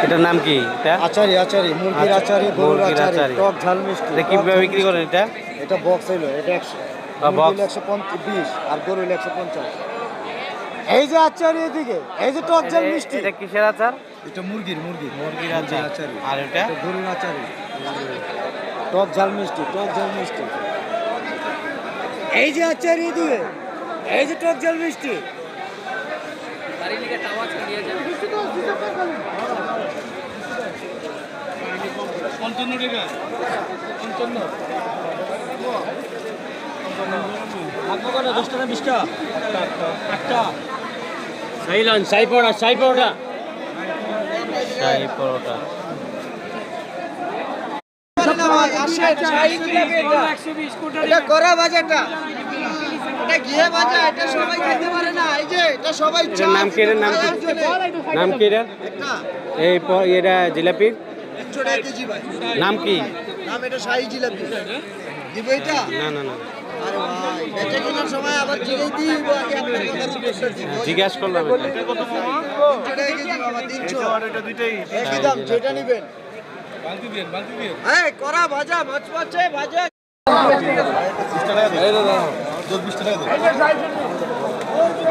এটার নাম কি? এটা আচারি আচারি মুরগির আচ্ছা, আচারি গরুর মুরগির আচারি আচারি। টক ঝাল মিষ্টি। এটা কিভাবে বিক্রি করেন এটা? এটা বক্স হইলো এটা 100 box? 120 আর গরু 150। এই যে আচারি এদিকে এই যে টক ঝাল মিষ্টি এটা কিসের আচার? এটা মুরগির মুরগির আচার। আচারি। আর এটা এটা গরুর আচারি টক ঝাল মিষ্টি টক ঝাল মিষ্টি। এই যে আচারি এদিকে এই যে টক ঝাল মিষ্টি। শাহী পরোটা। এটা করা বাজাটা এটা ঘিয়ে ভাজা এটা সবাই খেতে পারে না। এই যে এটা সবাই এটার নাম কি? এটার নাম কি? নাম কি এটা? একটা এটা জিলাপির 100 টাকা কেজি ভাই। নাম কি? নাম এটা শাহী জিলাপি। দিব এটা? না। আরে ভাই বেচে কেনার সময় আবার জিগাই দিই আগে আপনার কথার উত্তর দিব। জিজ্ঞাসা করলাম এটা। 300 টাকা কেজি বাবা 300। এটা দুইটাই একই দাম যেটা নেবেন। বালতি দেন। এই করা ভাজা মাছ পাচ্ছে ভাজা 20 টাকা দে। এই দাদা 20 টাকা দে।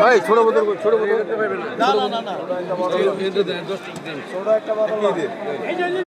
ভাই ছোট বোতল না। এটা দেন 10 টাকা দেন। ছোট একটা বোতল দিয়ে দে।